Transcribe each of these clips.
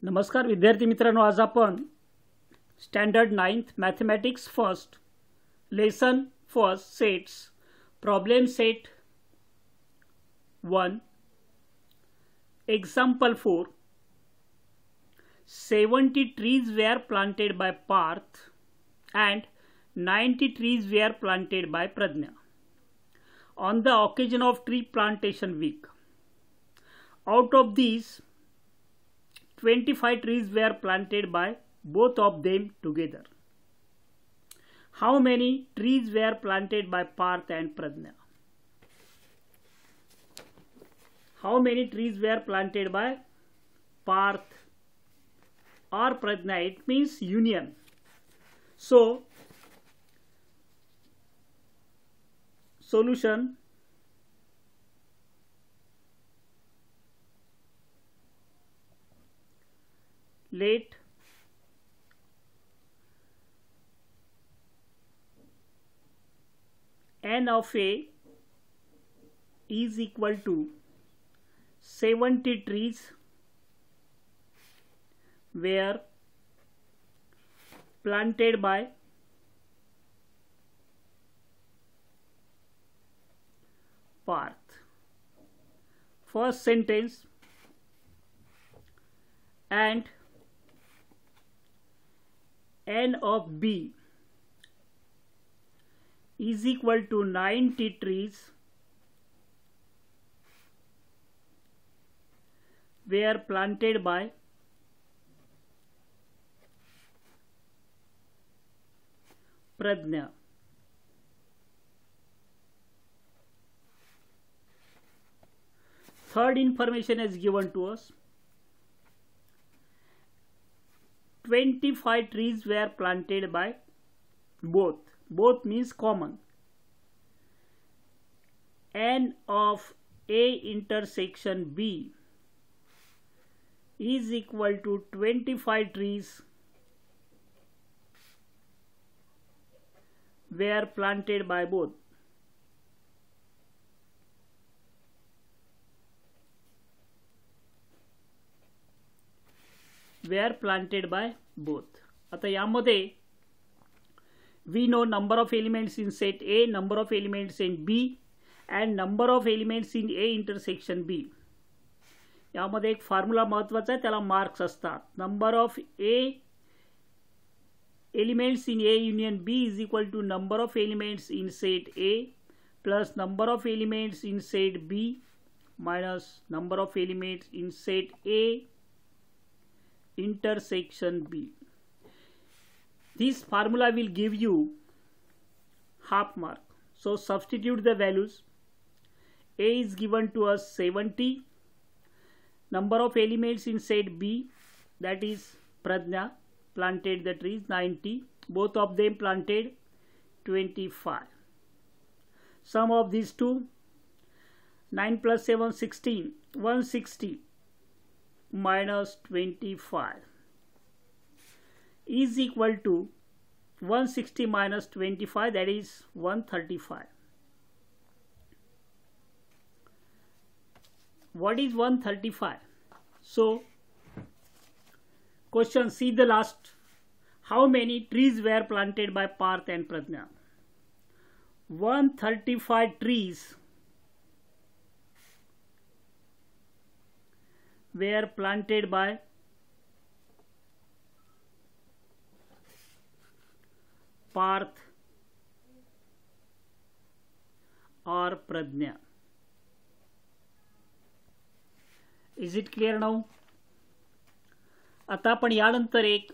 नमस्कार विद्यार्थी मित्रांनो, आज आपण standard 9th mathematics first lesson first sets problem set 1 example 4 70 trees were planted by Parth and 90 trees were planted by Pradnya on the occasion of tree plantation week. Out of these 25 trees were planted by both of them together. How many trees were planted by Parth and Pradnya? How many trees were planted by Parth or Pradnya? It means union. So, solution. Let n of A is equal to 70 trees were planted by Parth. First sentence, and n of B is equal to 90 trees were planted by Pradnya. Third information is given to us. 25 trees were planted by both. Both means common. N of A intersection B is equal to 25 trees were planted by both. Were planted by both. आता यामध्ये we know number of elements in set A, number of elements in B and number of elements in A intersection B. यामध्ये एक formula महत्त्वाचा आहे, त्याला marks असतात. Number of A elements in A union B is equal to number of elements in set A plus number of elements in set B minus number of elements in set A intersection B. This formula will give you half mark. So substitute the values. A is given to us 70. Number of elements in set B, that is Pradnya, planted the trees 90. Both of them planted 25. Sum of these two, 9 plus 7 16, 160 minus 25 is equal to 160 minus 25, that is 135. What is 135? So question, see the last. How many trees were planted by Parth and Pradnya? 135 trees were planted by Parth or Pradnya. Is it clear now? आता आपण यानंतर एक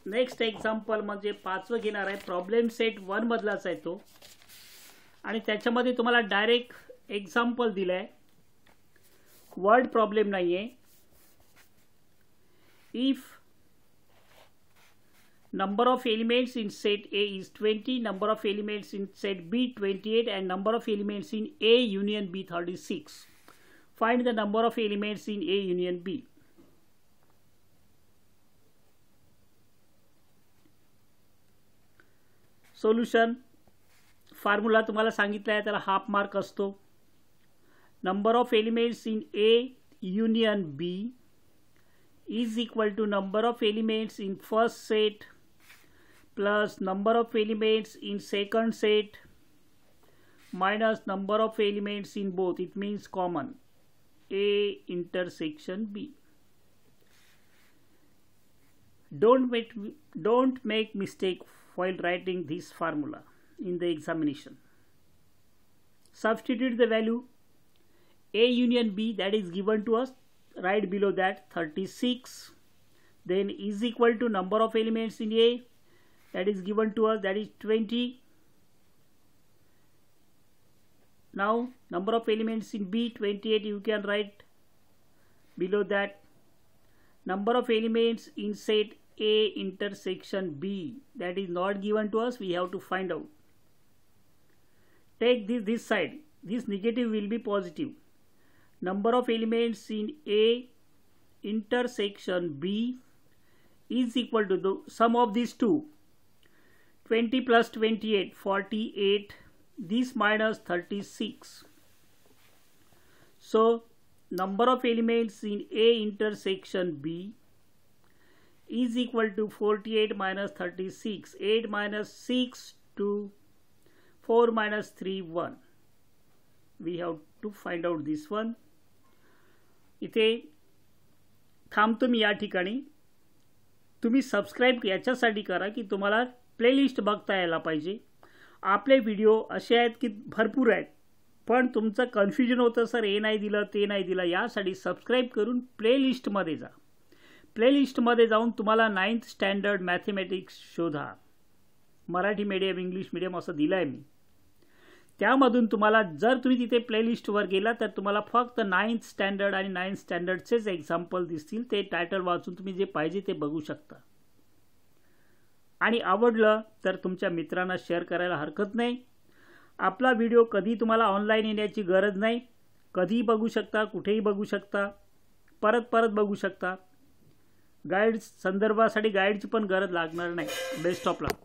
next example म्हणजे 5वं घेणार आहे. Problem set 1 मधलाच आहे तो, आणि त्याच्यामध्ये तुम्हाला डायरेक्ट एक्झाम्पल दिलंय, वर्ड प्रॉब्लेम नाहीये. If number of elements in set A is 20, number of elements in set B 28 and number of elements in A union B 36. Find the number of elements in A union B. Solution. Formula तुम्हाला सांगितला आहे, त्याला half mark असतो. Number of elements in A union B is equal to number of elements in first set plus number of elements in second set minus number of elements in both. It means common A intersection B. Don't make mistake while writing this formula in the examination. Substitute the value A union B, that is given to us right below that 36, then is equal to number of elements in A, that is given to us, that is 20. Now number of elements in B 28, you can write below that. Number of elements in set A intersection B, that is not given to us, we have to find out. Take this side, this negative will be positive. Number of elements in A intersection B is equal to the sum of these two. 20 plus 28, 48. This minus 36. So number of elements in A intersection B is equal to 48 minus 36. 8 minus 6, 2. 4 minus 3, 1. We have to find out this one. इथे थांबतो मी या ठिकाणी. तुम्ही subscribe याच्यासाठी करा की तुम्हाला playlist बघता यायला पाहिजे. आपले व्हिडिओ असे आहेत की भरपूर आहेत, पण तुमचं कन्फ्युजन होतं सर हे नाही दिलं ते नाही दिलं. यासाठी सबस्क्राईब करून प्लेलिस्टमध्ये जा. प्लेलिस्टमध्ये जाऊन तुम्हाला 9th स्टँडर्ड मॅथमॅटिक्स शोधा. मराठी मीडियम इंग्लिश मीडियम असं दिलं आहे मी. त्यामधून तुम्हाला जर तुम्ही तिथे प्लेलिस्टवर गेला तर तुम्हाला फक्त 9th स्टँडर्ड आणि 9th स्टँडर्डचेच एक्झाम्पल दिसतील. ते टायटल वाचून तुम्ही जे पाहिजे ते बघू शकता. आणि आवडलं तर तुमच्या मित्रांना शेअर करायला हरकत नाही. आपला व्हिडिओ कधी तुम्हाला ऑनलाईन येण्याची गरज नाही. कधीही बघू शकता, कुठेही बघू शकता, परत बघू शकता. गाईड्स संदर्भासाठी गाईडची पण गरज लागणार नाही. Best of luck.